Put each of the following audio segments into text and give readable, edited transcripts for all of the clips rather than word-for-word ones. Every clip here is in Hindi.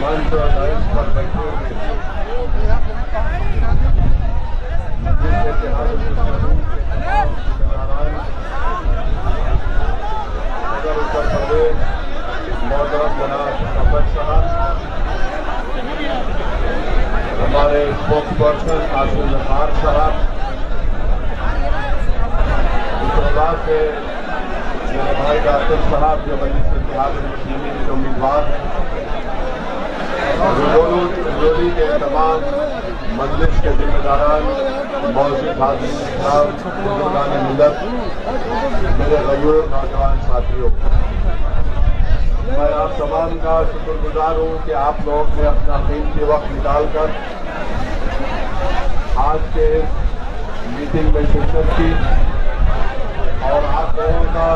मंच और डायस पर बैठे हुए जिसके इतिहास नगर उत्तर प्रदेश मोहतरम जनाब अब्बस साहब, हमारे स्पोक्स पर्सन आसिम जफार साहब, इस्लामाबाद से मेरे भाई डॉक्टर साहब जो मजलिस इत्तेहाद मुस्लिमीन के उम्मीदवार हैं, रुदौली के तमाम मजलिस के जिम्मेदारान, मौजूद हाजिर साहब, बुजुर्गान मिल्लत, मेरे गयूर नौजवान साथियों, मैं आप तमाम का शुक्रगुजार हूँ कि आप लोग ने अपना कीमती वक्त निकालकर आज के मीटिंग में शिरकत की और आप लोगों का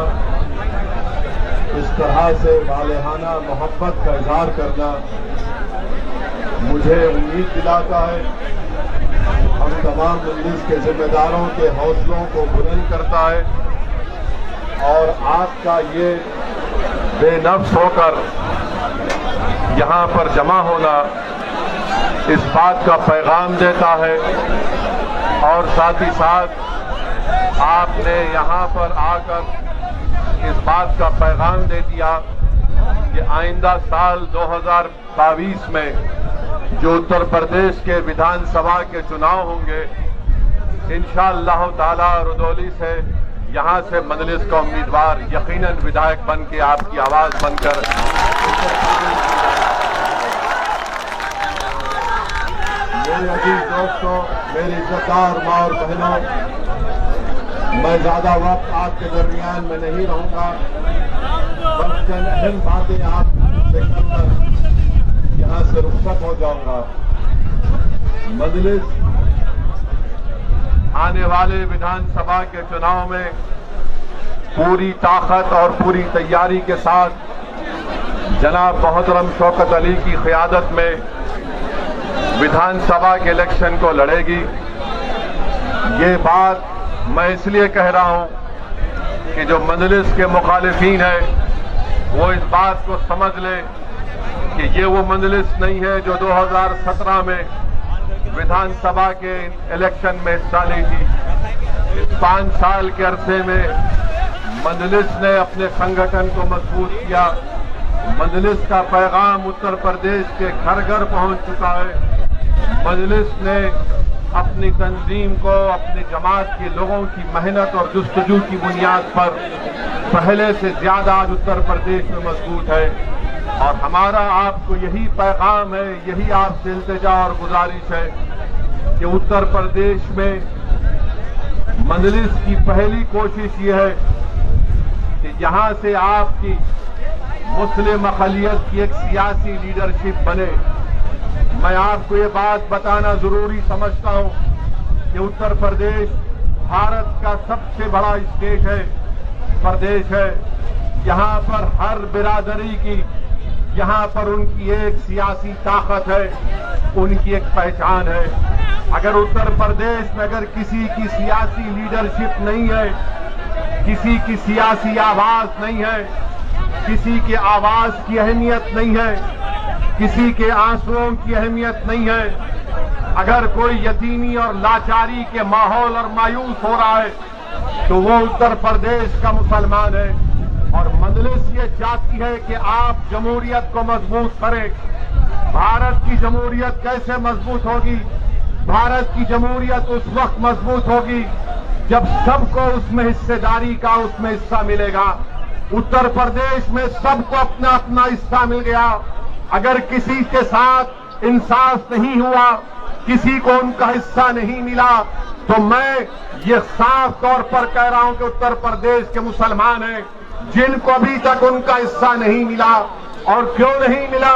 इस तरह से वालेहाना मोहब्बत का इजहार करना मुझे उम्मीद दिलाता है, हम तमाम मजलिस के जिम्मेदारों के हौसलों को बुलंद करता है और आपका ये बेनफ्स होकर यहाँ पर जमा होना इस बात का पैगाम देता है और साथ ही साथ आपने यहाँ पर आकर इस बात का पैगाम दे दिया कि आइंदा साल 2022 में जो उत्तर प्रदेश के विधानसभा के चुनाव होंगे, इंशाअल्लाह ताला रुदौली से यहाँ से मजलिस का उम्मीदवार यकीनन विधायक बन के आपकी आवाज बनकर मेरे अजीज दोस्तों, मेरी इज्जतदार माँ और बहनों, मैं ज्यादा वक्त आपके दरमियान में नहीं रहूंगा, बस चंद अहम बातें आपसे करकर यहाँ से रुखसत हो जाऊंगा। मजलिस आने वाले विधानसभा के चुनाव में पूरी ताकत और पूरी तैयारी के साथ जनाब मोहतरम शौकत अली की क़यादत में विधानसभा के इलेक्शन को लड़ेगी। ये बात मैं इसलिए कह रहा हूं कि जो मजलिस के मुखालिफीन है वो इस बात को समझ ले कि ये वो मजलिस नहीं है जो 2017 में विधानसभा के इलेक्शन में हिस्सा ली थी। इस 5 साल के अरसे में मजलिस ने अपने संगठन को मजबूत किया। मजलिस का पैगाम उत्तर प्रदेश के घर घर पहुंच चुका है। मजलिस ने अपनी तंजीम को अपनी जमात के लोगों की मेहनत और जुस्तजू की बुनियाद पर पहले से ज्यादा आज उत्तर प्रदेश में मजबूत है और हमारा आपको यही पैगाम है, यही आपसे इल्तिजा और गुजारिश है कि उत्तर प्रदेश में मजलिस की पहली कोशिश ये है कि यहां से आपकी मुस्लिम अक़लियत की एक सियासी लीडरशिप बने। मैं आपको ये बात बताना जरूरी समझता हूं कि उत्तर प्रदेश भारत का सबसे बड़ा स्टेट है, प्रदेश है। यहां पर हर बिरादरी की यहां पर उनकी एक सियासी ताकत है, उनकी एक पहचान है। अगर उत्तर प्रदेश में अगर किसी की सियासी लीडरशिप नहीं है, किसी की सियासी आवाज नहीं है, किसी के आवाज की अहमियत नहीं है, किसी के आंसुओं की अहमियत नहीं है, अगर कोई यतीमी और लाचारी के माहौल और मायूस हो रहा है तो वो उत्तर प्रदेश का मुसलमान है। और मजलिस ये चाहती है कि आप जमहूरियत को मजबूत करें। भारत की जमहूरियत कैसे मजबूत होगी? भारत की जमहूरियत उस वक्त मजबूत होगी जब सबको उसमें हिस्सेदारी का उसमें हिस्सा मिलेगा। उत्तर प्रदेश में सबको अपना अपना हिस्सा मिल गया। अगर किसी के साथ इंसाफ नहीं हुआ, किसी को उनका हिस्सा नहीं मिला, तो मैं ये साफ तौर पर कह रहा हूं कि उत्तर प्रदेश के मुसलमान हैं जिनको अभी तक उनका हिस्सा नहीं मिला। और क्यों नहीं मिला?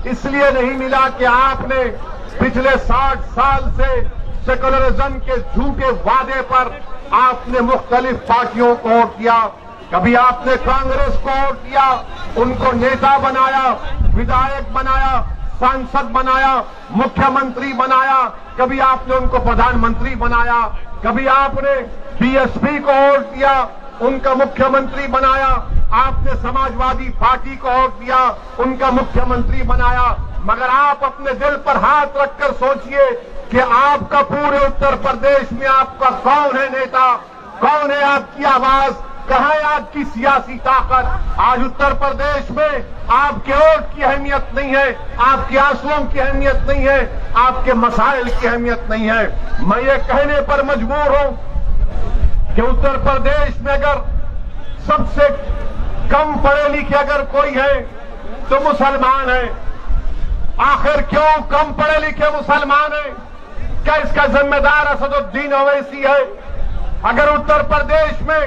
इसलिए नहीं मिला कि आपने पिछले 60 साल से सेकुलरिज्म के झूठे वादे पर आपने मुख्तलिफ पार्टियों को वोट किया। कभी आपने कांग्रेस को वोट किया, उनको नेता बनाया, विधायक बनाया, सांसद बनाया, मुख्यमंत्री बनाया, कभी आपने उनको प्रधानमंत्री बनाया, कभी आपने बीएसपी को वोट दिया, उनका मुख्यमंत्री बनाया, आपने समाजवादी पार्टी को वोट दिया, उनका मुख्यमंत्री बनाया, मगर आप अपने दिल पर हाथ रखकर सोचिए कि आपका पूरे उत्तर प्रदेश में आपका कौन है नेता, कौन है आपकी आवाज, कहां है आपकी सियासी ताकत। आज उत्तर प्रदेश में आपके वोट की अहमियत नहीं है, आपके आंसुओं की अहमियत नहीं है, आपके मसाइल की अहमियत नहीं है। मैं ये कहने पर मजबूर हूं कि उत्तर प्रदेश में अगर सबसे कम पढ़े लिखे अगर कोई है तो मुसलमान है। आखिर क्यों कम पढ़े लिखे मुसलमान है? क्या इसका जिम्मेदार असदुद्दीन ओवैसी है? अगर उत्तर प्रदेश में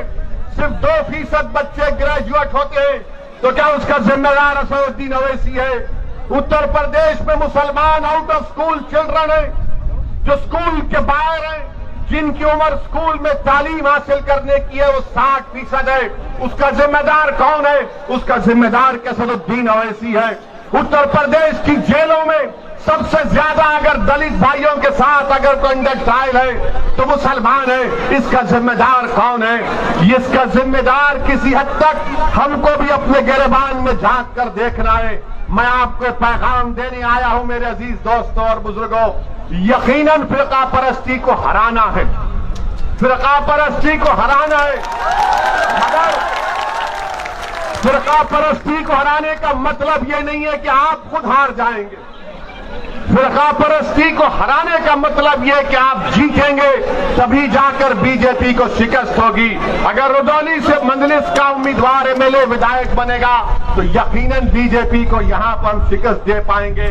सिर्फ 2% बच्चे ग्रेजुएट होते हैं तो क्या उसका जिम्मेदार असदुद्दीन ओवैसी है? उत्तर प्रदेश में मुसलमान आउट ऑफ स्कूल चिल्ड्रन है, जो स्कूल के बाहर है, जिनकी उम्र स्कूल में तालीम हासिल करने की है, वो 60% है। उसका जिम्मेदार कौन है? उसका जिम्मेदार असदुद्दीन ओवैसी है। उत्तर प्रदेश की जेलों में सबसे ज्यादा अगर दलित भाइयों के साथ अगर कंडक्ट ट्रायल है तो मुसलमान है। इसका जिम्मेदार कौन है? इसका जिम्मेदार किसी हद तक हमको भी अपने गिरबान में झांक कर देखना है। मैं आपको पैगाम देने आया हूं मेरे अजीज दोस्तों और बुजुर्गों, यकीनन फिरका परस्ती को हराना है, फिरका परस्ती को हराना है, मगर फिरका परस्ती को हराने का मतलब ये नहीं है कि आप खुद हार जाएंगे। फिरका परस्ती को हराने का मतलब यह कि आप जीतेंगे तभी जाकर बीजेपी को शिकस्त होगी। अगर रुदौली से मंजलिस का उम्मीदवार एमएलए विधायक बनेगा तो यकीनन बीजेपी को यहां पर हम शिकस्त दे पाएंगे।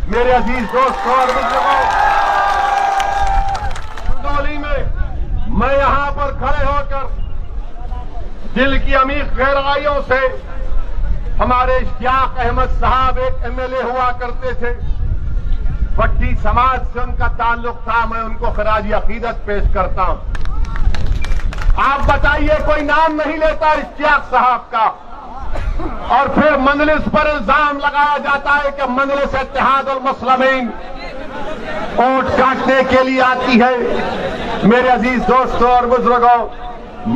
मेरे अजीज दोस्तों और बुजुर्गों, रुदौली में मैं यहां पर खड़े होकर दिल की अमीर गहराइयों से, हमारे इश्तियाक अहमद साहब एक एमएलए हुआ करते थे, भट्टी समाज से उनका ताल्लुक था, मैं उनको खराजी अकीदत पेश करता हूं। आप बताइए, कोई नाम नहीं लेता इश्तियाक साहब का, और फिर मंजलिस पर इल्जाम लगाया जाता है कि मंजलिस इत्तेहादुल मुस्लिमीन वोट काटने के लिए आती है। मेरे अजीज दोस्तों और बुजुर्गों,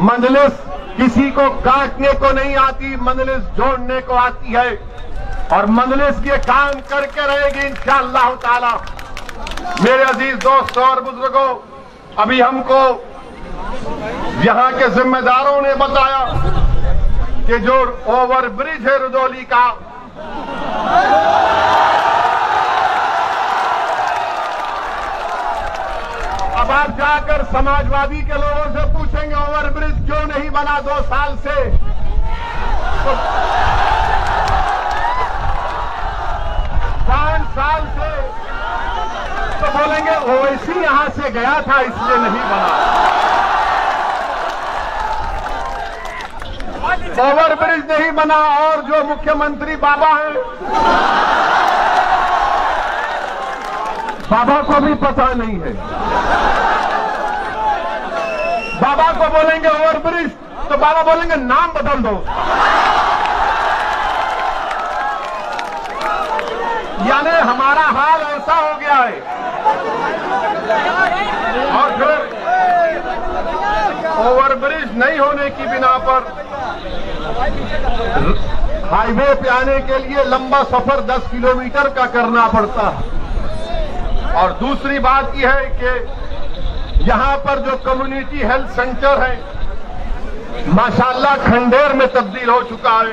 मंजलिस किसी को काटने को नहीं आती, मंजलिस जोड़ने को आती है, और मंजलिस ये काम करके रहेगी इंशाअल्लाह ताला। मेरे अजीज दोस्तों और बुजुर्गों, अभी हमको यहां के जिम्मेदारों ने बताया कि जो ओवर ब्रिज है रुदौली का, अब आप जाकर समाजवादी के लोगों से पूछेंगे ओवर ब्रिज क्यों नहीं बना 2 साल से, तो 5 साल से, तो बोलेंगे ओवैसी यहां से गया था इसलिए नहीं बना। ओवर ब्रिज नहीं बना, और जो मुख्यमंत्री बाबा हैं, बाबा को भी पता नहीं है। बाबा को बोलेंगे ओवर ब्रिज तो बाबा बोलेंगे नाम बदल दो। यानी हमारा हाल ऐसा हो गया है। और फिर ओवर ब्रिज नहीं होने की बिना पर हाईवे पे आने के लिए लंबा सफर 10 किलोमीटर का करना पड़ता है। और दूसरी बात यह है कि यहां पर जो कम्युनिटी हेल्थ सेंटर है माशाल्लाह खंडेर में तब्दील हो चुका है।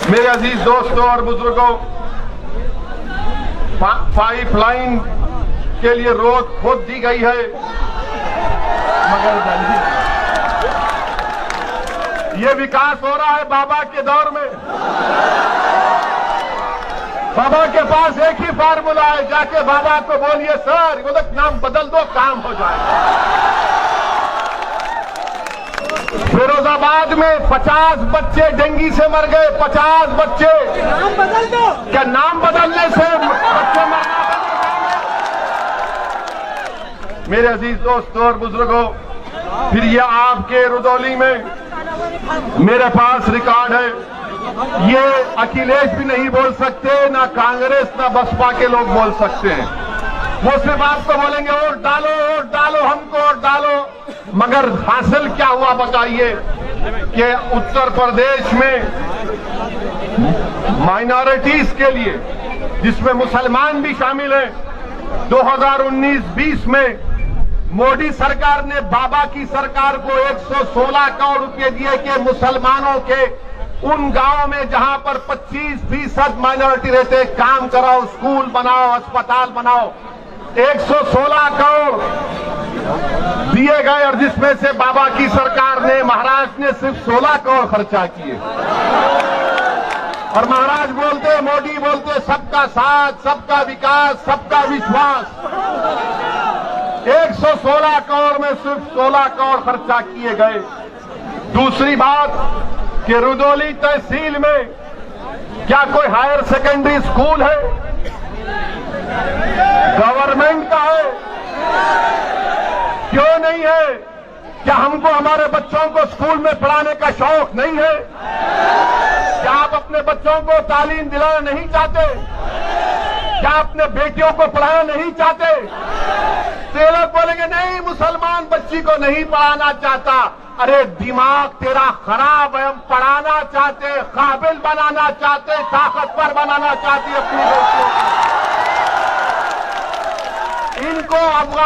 मेरे अजीज दोस्तों और बुजुर्गों, पाइपलाइन के लिए रोड खोद दी गई है, मगर ये विकास हो रहा है बाबा के दौर में। बाबा के पास एक ही फार्मूला है, जाके बाबा को बोलिए सर वो लोग नाम बदल दो, काम हो जाएगा। फिरोजाबाद में 50 बच्चे डेंगू से मर गए, 50 बच्चे। नाम बदल दो। क्या नाम बदलने से बच्चे मरना बंद हो जाएंगे? मेरे अजीज दोस्तों और बुजुर्गों, फिर ये आपके रुदौली में मेरे पास रिकॉर्ड है, ये अखिलेश भी नहीं बोल सकते, ना कांग्रेस ना बसपा के लोग बोल सकते हैं। वो सिर्फ आपको बोलेंगे वोट डालो, हमको वोट डालो, मगर हासिल क्या हुआ बताइए कि उत्तर प्रदेश में माइनॉरिटीज के लिए, जिसमें मुसलमान भी शामिल हैं, 2019-20 में मोदी सरकार ने बाबा की सरकार को 116 करोड़ रुपए दिए कि मुसलमानों के उन गांवों में जहां पर 25% माइनॉरिटी रहते, काम कराओ, स्कूल बनाओ, अस्पताल बनाओ। 116 करोड़ दिए गए और जिसमें से बाबा की सरकार ने, महाराष्ट्र ने सिर्फ 16 करोड़ खर्चा किए। और महाराज बोलते, मोदी बोलते, सबका साथ, सबका विकास, सबका विश्वास। 116 करोड़ में सिर्फ 16 करोड़ खर्चा किए गए। दूसरी बात कि रुदौली तहसील में क्या कोई हायर सेकेंडरी स्कूल है? गवर्नमेंट का है, क्यों नहीं है? क्या हमको हमारे बच्चों को स्कूल में पढ़ाने का शौक नहीं है? क्या आप अपने बच्चों को तालीम दिलाना नहीं चाहते? क्या अपने बेटियों को पढ़ाना नहीं चाहते? तो ये लोग बोलेंगे नहीं, मुसलमान बच्ची को नहीं पढ़ाना चाहता। अरे दिमाग तेरा खराब है, हम पढ़ाना चाहते, काबिल बनाना चाहते, ताकतवर बनाना चाहते अपनी बेटियों को। इनको अफगान